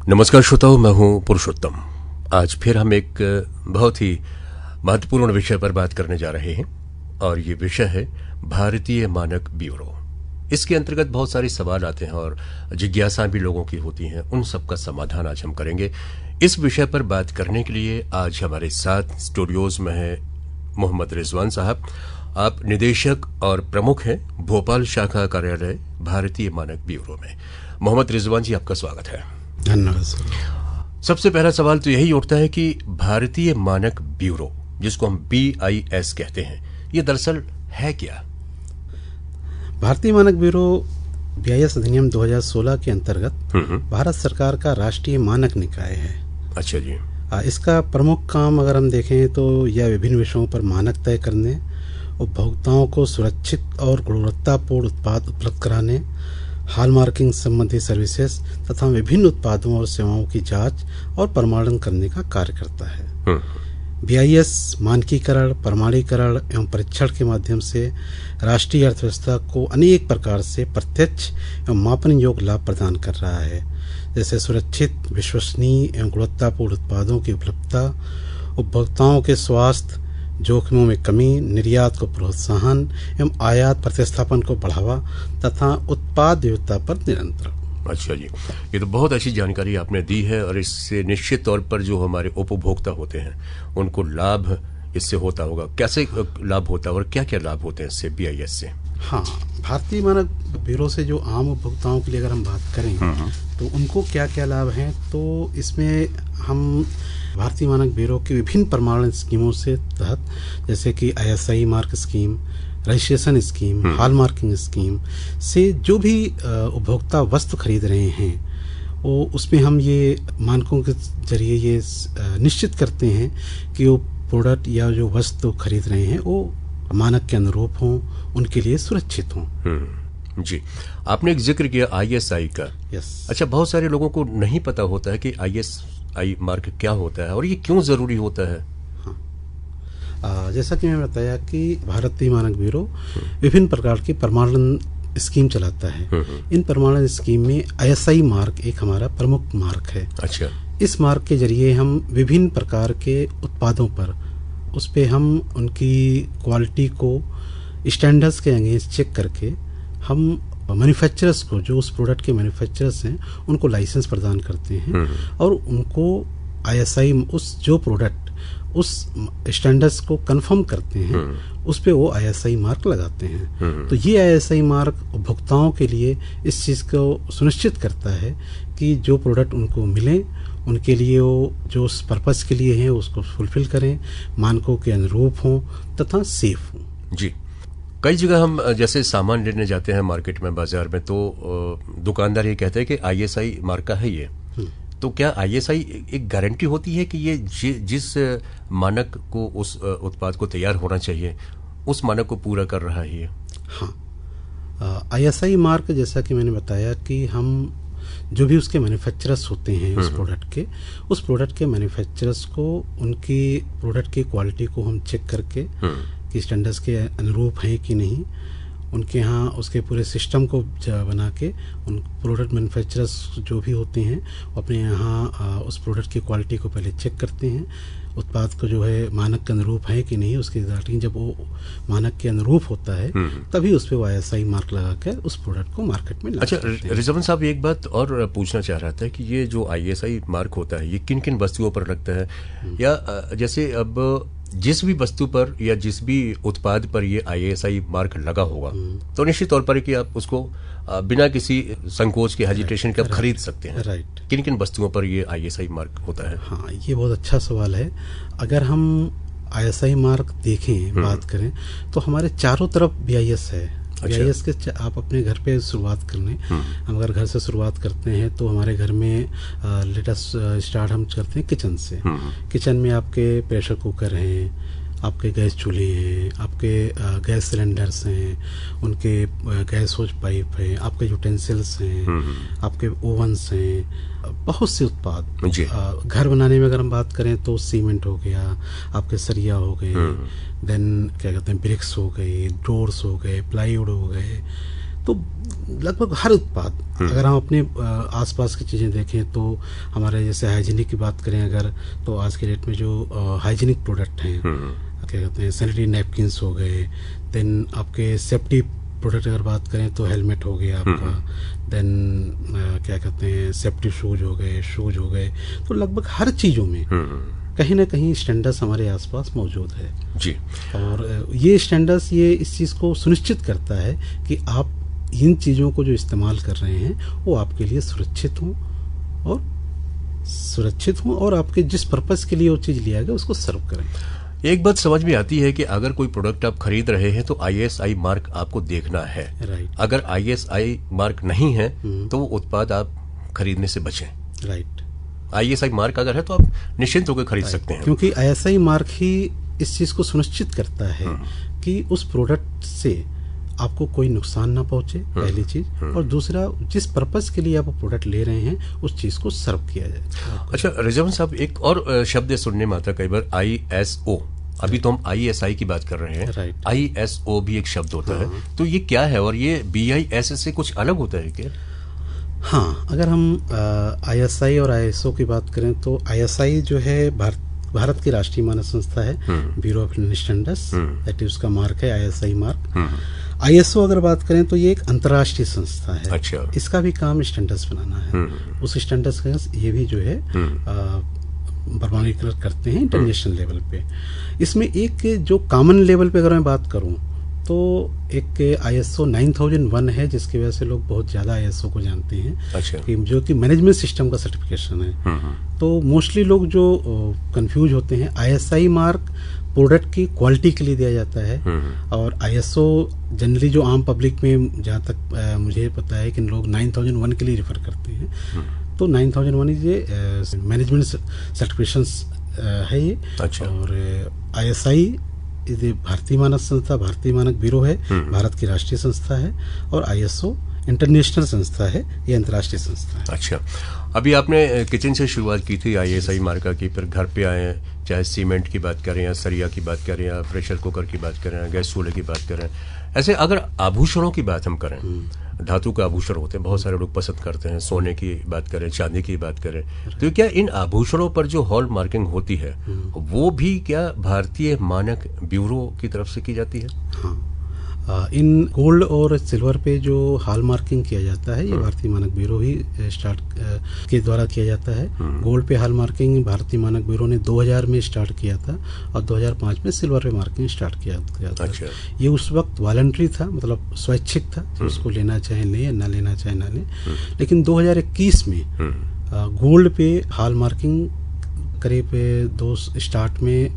नमस्कार श्रोताओं, मैं हूं पुरुषोत्तम। आज फिर हम एक बहुत ही महत्वपूर्ण विषय पर बात करने जा रहे हैं और ये विषय है भारतीय मानक ब्यूरो। इसके अंतर्गत बहुत सारे सवाल आते हैं और जिज्ञासा भी लोगों की होती हैं। उन सब का समाधान आज हम करेंगे। इस विषय पर बात करने के लिए आज हमारे साथ स्टूडियोज में है मोहम्मद रिजवान साहब। आप निदेशक और प्रमुख हैं भोपाल शाखा कार्यालय भारतीय मानक ब्यूरो में। मोहम्मद रिजवान जी, आपका स्वागत है। धन्यवाद सर। सबसे पहला सवाल तो यही उठता है कि भारतीय मानक ब्यूरो, जिसको हम BIS कहते हैं, ये दरअसल है क्या? भारतीय मानक ब्यूरो BIS अधिनियम 2016 के अंतर्गत भारत सरकार का राष्ट्रीय मानक निकाय है। अच्छा जी। इसका प्रमुख काम अगर हम देखें तो यह विभिन्न विषयों पर मानक तय करने, उपभोक्ताओं को सुरक्षित और गुणवत्तापूर्ण उत्पाद उपलब्ध कराने, हॉलमार्किंग संबंधी सर्विसेज तथा विभिन्न उत्पादों और सेवाओं की जांच और प्रमाणन करने का कार्य करता है। BIS मानकीकरण, प्रमाणीकरण एवं परीक्षण के माध्यम से राष्ट्रीय अर्थव्यवस्था को अनेक प्रकार से प्रत्यक्ष एवं मापन योग्य लाभ प्रदान कर रहा है, जैसे सुरक्षित, विश्वसनीय एवं गुणवत्तापूर्ण उत्पादों की उपलब्धता, उपभोक्ताओं के स्वास्थ्य, जोखिमों में कमी, निर्यात को प्रोत्साहन एवं आयात प्रतिस्थापन को बढ़ावा तथा उत्पाद विविधता पर नियंत्रण। अच्छा जी, ये तो बहुत अच्छी जानकारी आपने दी है और इससे निश्चित तौर पर जो हमारे उपभोक्ता होते हैं उनको लाभ इससे होता होगा। कैसे लाभ होता है और क्या क्या लाभ होते हैं इससे BIS से? हाँ, भारतीय मानक ब्यूरो से जो आम उपभोक्ताओं के लिए अगर हम बात करें तो उनको क्या क्या लाभ हैं, तो इसमें हम भारतीय मानक ब्यूरो की विभिन्न प्रमाणन स्कीमों से तहत, जैसे कि ISI mark scheme, registration scheme, hallmarking scheme से जो भी उपभोक्ता वस्तु खरीद रहे हैं वो उसमें हम ये मानकों के जरिए ये निश्चित करते हैं कि वो प्रोडक्ट या जो वस्तु खरीद रहे हैं वो मानक के अनुरूप हों, उनके लिए सुरक्षित हों। जी, आपने एक जिक्र किया ISI का। यस। अच्छा, बहुत सारे लोगों को नहीं पता होता है कि ISI मार्क क्या होता है और ये क्यों जरूरी होता है? हाँ, जैसा कि मैंने बताया कि भारतीय मानक ब्यूरो विभिन्न प्रकार की प्रमाणन स्कीम चलाता है। इन प्रमाणन स्कीम में ISI मार्क एक हमारा प्रमुख मार्क है। अच्छा। इस मार्क के जरिए हम विभिन्न प्रकार के उत्पादों पर उस पे हम उनकी क्वालिटी को स्टैंडर्ड्स के अगेंस्ट चेक करके हम मैन्युफैक्चरर्स को, जो उस प्रोडक्ट के मैन्युफैक्चरर्स हैं, उनको लाइसेंस प्रदान करते हैं और उनको ISI उस जो प्रोडक्ट उस स्टैंडर्ड्स को कंफर्म करते हैं उस पे वो ISI मार्क लगाते हैं। तो ये ISI मार्क उपभोक्ताओं के लिए इस चीज़ को सुनिश्चित करता है कि जो प्रोडक्ट उनको मिले उनके लिए वो जो उस पर्पस के लिए हैं उसको फुलफिल करें, मानकों के अनुरूप हों तथा सेफ हों। जी, कई जगह हम जैसे सामान लेने जाते हैं मार्केट में, बाजार में, तो दुकानदार ये कहते हैं कि ISI मार्क का है ये। तो क्या ISI एक गारंटी होती है कि ये जिस मानक को उस उत्पाद को तैयार होना चाहिए उस मानक को पूरा कर रहा है ये? हाँ, ISI मार्क जैसा कि मैंने बताया कि हम जो भी उसके मैन्युफैक्चरर्स होते हैं उस प्रोडक्ट के मैन्युफैक्चरर्स को उनकी प्रोडक्ट की क्वालिटी को हम चेक करके कि स्टैंडर्ड्स के अनुरूप हैं कि नहीं, उनके यहाँ उसके पूरे सिस्टम को बना के उन प्रोडक्ट मैन्युफैक्चरर्स जो भी होते हैं अपने यहाँ उस प्रोडक्ट की क्वालिटी को पहले चेक करते हैं, उत्पाद को जो है मानक के अनुरूप है कि नहीं, उसकी रिजल्टिंग जब वो मानक के अनुरूप होता है तभी उस पर वो ISI मार्क लगा कर उस प्रोडक्ट को मार्केट में ला सकते हैं। अच्छा, रिजवान साहब, एक बात और पूछना चाह रहा था कि ये जो ISI मार्क होता है ये किन किन वस्तुओं पर लगता है, या जैसे अब जिस भी वस्तु पर या जिस भी उत्पाद पर ये ISI मार्क लगा होगा तो निश्चित तौर पर कि आप उसको बिना किसी संकोच के, हेजिटेशन के आप खरीद सकते हैं। राइट। किन किन वस्तुओं पर ये ISI मार्क होता है? हाँ, ये बहुत अच्छा सवाल है। अगर हम ISI मार्क देखें, बात करें तो हमारे चारों तरफ BIS है। अच्छा। BIS के आप अपने घर पे शुरुआत कर लें। हम अगर घर से शुरुआत करते हैं तो हमारे घर में लेटेस्ट स्टार्ट हम करते हैं किचन से। किचन में आपके प्रेशर कुकर हैं, आपके गैस चूल्हे हैं, आपके गैस सिलेंडर्स हैं, उनके गैस होज पाइप हैं, आपके यूटेंसिल्स हैं, आपके ओवंस हैं, बहुत से उत्पाद। घर बनाने में अगर हम बात करें तो सीमेंट हो गया, आपके सरिया हो गए, देन क्या कहते हैं ब्रिक्स हो गए, डोर्स हो गए, प्लाईवुड हो गए, तो लगभग हर उत्पाद, अगर हम अपने आसपास की चीज़ें देखें तो हमारे जैसे हाइजीनिक की बात करें अगर, तो आज के डेट में जो हाइजीनिक प्रोडक्ट हैं, क्या कहते हैं, सैनिटरी नैपकिन्स हो गए, देन आपके सेफ्टी प्रोडक्ट अगर बात करें तो हेलमेट हो गया आपका, देन क्या कहते हैं सेफ्टी शूज हो गए, तो लगभग हर चीज़ों में कहीं ना कहीं स्टैंडर्ड्स हमारे आसपास मौजूद है जी। और ये स्टैंडर्ड्स ये इस चीज़ को सुनिश्चित करता है कि आप इन चीज़ों को जो इस्तेमाल कर रहे हैं वो आपके लिए सुरक्षित हों और आपके जिस पर्पज़ के लिए वो चीज़ लिया गया उसको सर्व करें। एक बात समझ में आती है कि अगर कोई प्रोडक्ट आप खरीद रहे हैं तो ISI मार्क आपको देखना है। राइट। अगर ISI मार्क नहीं है तो वो उत्पाद आप खरीदने से बचें। राइट। ISI मार्क अगर है तो आप निश्चिंत होकर खरीद सकते हैं, क्योंकि ISI मार्क ही इस चीज़ को सुनिश्चित करता है कि उस प्रोडक्ट से आपको कोई नुकसान ना पहुंचे, पहली चीज, और दूसरा जिस पर्पस के लिए आप प्रोडक्ट ले रहे हैं उस चीज को सर्व किया जाए। अच्छा रिजवान साहब, एक और शब्द सुनने में आता कई बार, ISO। अभी तो हम ISI की बात कर रहे हैं, राइट। ISO भी एक शब्द होता है, तो ये क्या है और ये BIS से कुछ अलग होता है क्या? हाँ, अगर हम ISI और ISO की बात करें तो ISI जो है भारत की राष्ट्रीय मानक संस्था है, bureau of Indian standards, that is उसका मार्क है ISI मार्क। ISO अगर बात करें तो ये एक अंतर्राष्ट्रीय संस्था है। अच्छा। इसका भी काम स्टैंडर्ड्स बनाना है। उस स्टैंडर्ड्स का ये भी जो है प्रमाणीकरण करते हैं इंटरनेशनल लेवल पे। इसमें एक जो कॉमन लेवल पे अगर मैं बात करूं तो एक ISO 9001 है, जिसकी वजह से लोग बहुत ज़्यादा ISO को जानते हैं। अच्छा। कि जो कि मैनेजमेंट सिस्टम का सर्टिफिकेशन है। तो मोस्टली लोग जो कंफ्यूज होते हैं, ISI मार्क प्रोडक्ट की क्वालिटी के लिए दिया जाता है और ISO जनरली जो आम पब्लिक में जहाँ तक मुझे पता है कि लोग 9001 के लिए रेफर करते हैं। तो 9001 ये मैनेजमेंट सर्टिफिकेशन है ये। अच्छा। और ISI ये भारतीय मानक संस्था, भारतीय मानक ब्यूरो है, भारत की राष्ट्रीय संस्था है, और ISO इंटरनेशनल संस्था है, ये अंतर्राष्ट्रीय संस्था है। अच्छा, अभी आपने किचन से शुरुआत की थी ISI मार्का की, फिर घर पे आए, चाहे सीमेंट की बात करें या सरिया की बात करें या प्रेशर कुकर की बात करें, गैस चूल्हे की बात करें। ऐसे अगर आभूषणों की बात हम करें, धातु के आभूषण होते हैं, बहुत सारे लोग पसंद करते हैं, सोने की बात करें, चांदी की बात करें, तो क्या इन आभूषणों पर जो हॉल मार्किंग होती है वो भी क्या भारतीय मानक ब्यूरो की तरफ से की जाती है? हाँ, इन गोल्ड और सिल्वर पे जो हॉल मार्किंग किया जाता है ये भारतीय मानक ब्यूरो ही स्टार्ट के द्वारा किया जाता है। गोल्ड पे हॉल मार्किंग भारतीय मानक ब्यूरो ने 2000 में स्टार्ट किया था और 2005 में सिल्वर पे मार्किंग स्टार्ट किया था। अच्छा। ये उस वक्त वॉलंटरी था, मतलब स्वैच्छिक था, तो उसको लेना चाहे लें या ना लेना चाहे ना लें। लेकिन 2021 में गोल्ड पे हॉल मार्किंग करीब स्टार्ट में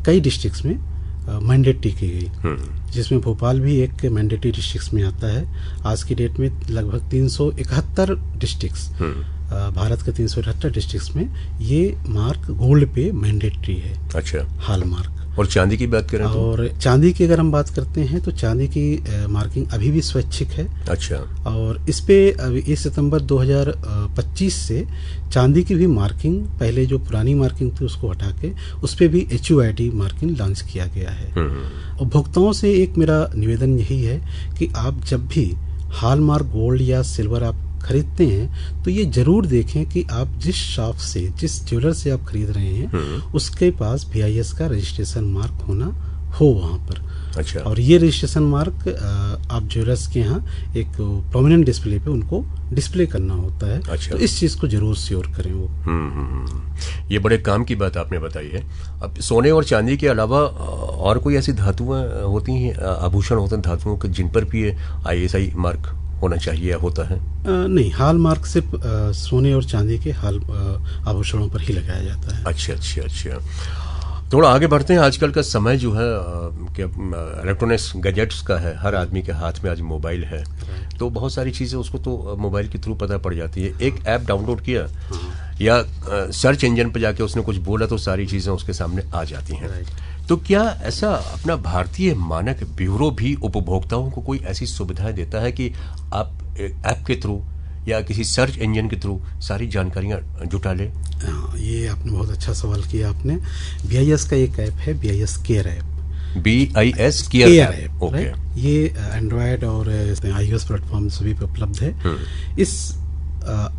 कई डिस्ट्रिक्ट्स में मैंडेटरी की गई, जिसमें भोपाल भी एक मैंडेटरी डिस्ट्रिक्ट्स में आता है। आज की डेट में लगभग 371 डिस्ट्रिक्ट्स, भारत के 378 डिस्ट्रिक्ट्स में ये मार्क गोल्ड पे मैंडेटरी है। अच्छा। Hall mark. और चांदी की बात करें तो? और चांदी की अगर हम बात करते हैं तो चांदी की मार्किंग अभी भी स्वैच्छिक है। अच्छा। और इस पे 1 सितंबर 2025 से चांदी की भी मार्किंग, पहले जो पुरानी मार्किंग थी उसको हटा के उस पे भी HUID मार्किंग लॉन्च किया गया है। उपभोक्ताओं से एक मेरा निवेदन यही है कि आप जब भी हॉलमार्क गोल्ड या सिल्वर आप खरीदते हैं तो ये जरूर देखें कि आप जिस शॉप से, जिस ज्वेलर से आप खरीद रहे हैं उसके पास BIS का रजिस्ट्रेशन मार्क हो वहाँ पर। अच्छा। और ये रजिस्ट्रेशन मार्क आप ज्वेलर्स के यहाँ एक प्रोमिनेंट डिस्प्ले पे उनको डिस्प्ले करना होता है। अच्छा। तो इस चीज़ को जरूर श्योर करें वो। ये बड़े काम की बात आपने बताई है। अब सोने और चांदी के अलावा और कोई ऐसी धातुएं होती हैं, आभूषण होते हैं धातुओं के, जिन पर भी ये ISI मार्क होना चाहिए या होता है? नहीं, हॉल मार्क सिर्फ सोने और चांदी के आभूषणों पर ही लगाया जाता है। अच्छा अच्छा अच्छा। थोड़ा आगे बढ़ते हैं। आजकल का समय जो है कि इलेक्ट्रॉनिक्स गैजेट्स का है, हर आदमी के हाथ में आज मोबाइल है, तो बहुत सारी चीज़ें उसको तो मोबाइल के थ्रू पता पड़ जाती है। एक ऐप डाउनलोड किया या सर्च इंजन पर जाके उसने कुछ बोला तो सारी चीज़ें उसके सामने आ जाती हैं। तो क्या ऐसा अपना भारतीय मानक ब्यूरो भी उपभोक्ताओं को कोई ऐसी सुविधाएं देता है कि आप ऐप के थ्रू या किसी सर्च इंजन के थ्रू सारी जानकारियां जुटा लें? ये आपने बहुत अच्छा सवाल किया आपने। BIS का एक ऐप है, BIS care app. BIS care app. Okay, ये एंड्रॉयड और iOS प्लेटफॉर्म सभी पे उपलब्ध है। इस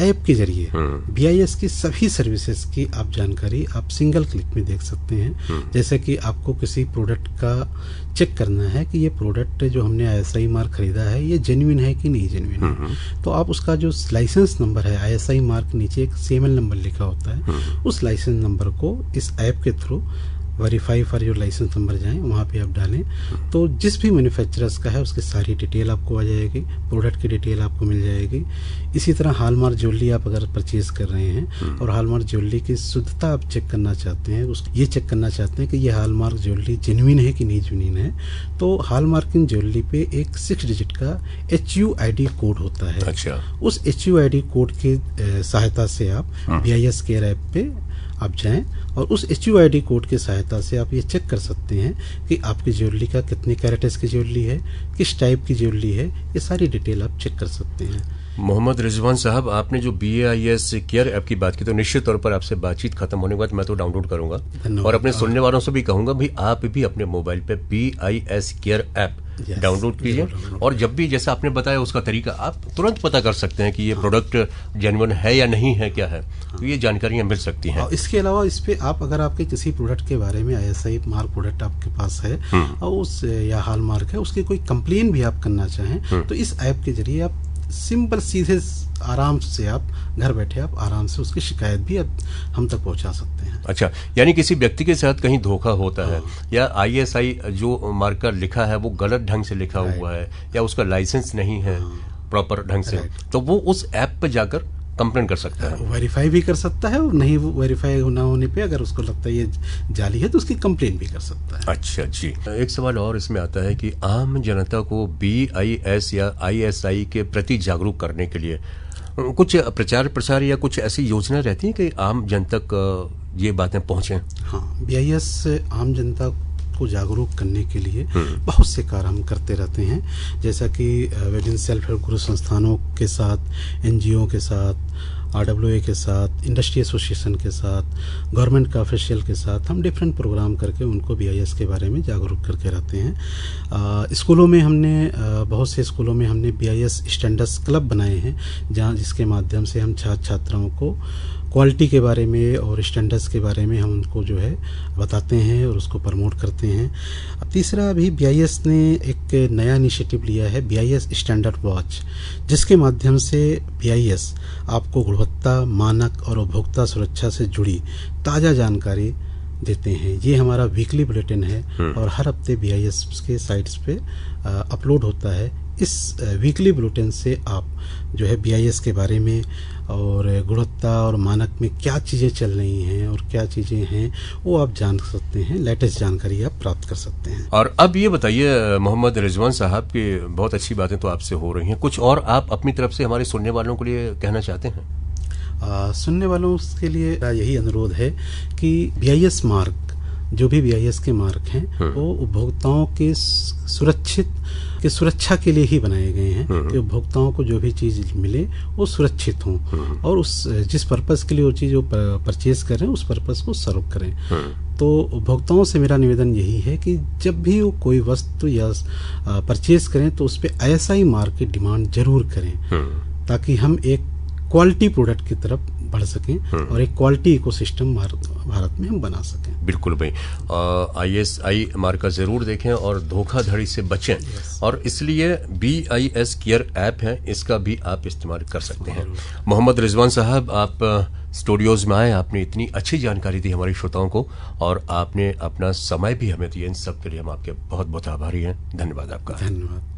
ऐप के जरिए BIS की सभी सर्विसेज की आप जानकारी आप सिंगल क्लिक में देख सकते हैं। जैसे कि आपको किसी प्रोडक्ट का चेक करना है कि ये प्रोडक्ट जो हमने ISI मार्क खरीदा है ये जेन्युइन है कि नहीं जेन्युइन है, तो आप उसका जो लाइसेंस नंबर है, ISI मार्क नीचे एक CML नंबर लिखा होता है, उस लाइसेंस नंबर को इस ऐप के through verify for your licence number जाएं, वहाँ पे आप डालें तो जिस भी मैन्युफैक्चरर्स का है उसकी सारी डिटेल आपको आ जाएगी, प्रोडक्ट की डिटेल आपको मिल जाएगी। इसी तरह हॉलमार्क ज्वेलरी आप अगर परचेज कर रहे हैं और हॉलमार्क ज्वेलरी की शुद्धता आप चेक करना चाहते हैं, ये चेक करना चाहते हैं कि ये हॉलमार्क ज्वेलरी जेन्युइन है कि नहीं जेन्युइन है, तो हॉलमार्किंग ज्वेलरी पे एक 6 डिजिट का HUID कोड होता है। अच्छा। उस HUID कोड की सहायता से आप BIS केयर ऐप पे आप जाएं और उस HUID कोड की सहायता से आप ये चेक कर सकते हैं कि आपकी ज्वेलरी का कितनी कैरेट्स की ज्वेलरी है, किस टाइप की ज्वेलरी है, ये सारी डिटेल आप चेक कर सकते हैं। मोहम्मद रिजवान साहब, आपने जो BIS केयर ऐप की बात की तो निश्चित तौर पर आपसे बातचीत खत्म होने के बाद मैं तो डाउनलोड करूंगा और अपने सुनने वालों से भी कहूंगा भाई आप भी अपने मोबाइल पे BIS केयर ऐप डाउनलोड कीजिए और जब भी जैसा आपने बताया उसका तरीका आप तुरंत पता कर सकते हैं कि ये प्रोडक्ट जेन्युइन है या नहीं है, क्या है, तो ये जानकारियां मिल सकती हैं। और इसके अलावा इस पे आप अगर आपके किसी प्रोडक्ट के बारे में ISI मार्क प्रोडक्ट आपके पास है और उस या हॉल मार्क है उसकी कोई कंप्लेन भी आप करना चाहें तो इस ऐप के जरिए आप सिंपल सीधे आराम से आप घर बैठे आप आराम से उसकी शिकायत भी आप हम तक पहुंचा सकते हैं। अच्छा, यानी किसी व्यक्ति के साथ कहीं धोखा होता है या ISI जो मार्कर लिखा है वो गलत ढंग से लिखा हुआ है या उसका लाइसेंस नहीं है प्रॉपर ढंग से, तो वो उस ऐप पे जाकर कंप्लेन कर सकता है, वेरीफाई भी कर सकता है और नहीं वो वेरीफाई ना होने पे अगर उसको लगता है ये जाली है तो उसकी कंप्लेन भी कर सकता है। अच्छा जी। एक सवाल और इसमें आता है कि आम जनता को BIS या ISI के प्रति जागरूक करने के लिए कुछ प्रचार प्रसार या कुछ ऐसी योजना रहती है कि आम जन तक ये बातें पहुंचे? हाँ, BIS आम जनता को जागरूक करने के लिए बहुत से कार्य हम करते रहते हैं, जैसा कि विभिन्न सेल्फ हेल्प ग्रुप संस्थानों के साथ, NGO के साथ, RWA के साथ, इंडस्ट्री एसोसिएशन के साथ, गवर्नमेंट का ऑफिशियल के साथ हम डिफरेंट प्रोग्राम करके उनको BIS के बारे में जागरूक करके रहते हैं। स्कूलों में हमने बहुत से स्कूलों में हमने BIS स्टैंडर्ड्स क्लब बनाए हैं जहाँ जिसके माध्यम से हम छात्र छात्राओं को क्वालिटी के बारे में और स्टैंडर्ड्स के बारे में हम उनको जो है बताते हैं और उसको प्रमोट करते हैं। अब तीसरा अभी BIS ने एक नया इनिशिएटिव लिया है BIS स्टैंडर्ड वॉच, जिसके माध्यम से BIS आपको गुणवत्ता, मानक और उपभोक्ता सुरक्षा से जुड़ी ताज़ा जानकारी देते हैं। ये हमारा वीकली बुलेटिन है और हर हफ्ते BIS के साइट्स पे अपलोड होता है। इस वीकली बुलेटिन से आप जो है BIS के बारे में और गुणवत्ता और मानक में क्या चीज़ें चल रही हैं और क्या चीज़ें हैं वो आप जान सकते हैं, लेटेस्ट जानकारी आप प्राप्त कर सकते हैं। और अब ये बताइए मोहम्मद रिजवान साहब की बहुत अच्छी बातें तो आपसे हो रही हैं, कुछ और आप अपनी तरफ से हमारे सुनने वालों के लिए कहना चाहते हैं? सुनने वालों के लिए यही अनुरोध है कि BIS मार्क, जो भी BIS के मार्क हैं वो उपभोक्ताओं के सुरक्षा के लिए ही बनाए गए हैं कि उपभोक्ताओं को जो भी चीज़ मिले वो सुरक्षित हों और उस जिस पर्पज़ के लिए वो चीज़ वो परचेज कर रहे हैं उस पर्पज़ को सर्व करें। तो उपभोक्ताओं से मेरा निवेदन यही है कि जब भी वो कोई वस्तु या परचेज करें तो उस पर ISI मार्क की डिमांड जरूर करें ताकि हम एक क्वालिटी प्रोडक्ट की तरफ बढ़ सकें और एक क्वालिटी इकोसिस्टम भारत में हम बना सकें। बिल्कुल भाई, ISI मार्का जरूर देखें और धोखाधड़ी से बचें। और इसलिए BIS केयर ऐप है, इसका भी आप इस्तेमाल कर सकते हैं। मोहम्मद रिजवान साहब, आप स्टूडियोज में आए, आपने इतनी अच्छी जानकारी दी हमारे श्रोताओं को और आपने अपना समय भी हमें दिया, इन सब के लिए हम आपके बहुत बहुत आभारी हैं। धन्यवाद आपका। धन्यवाद।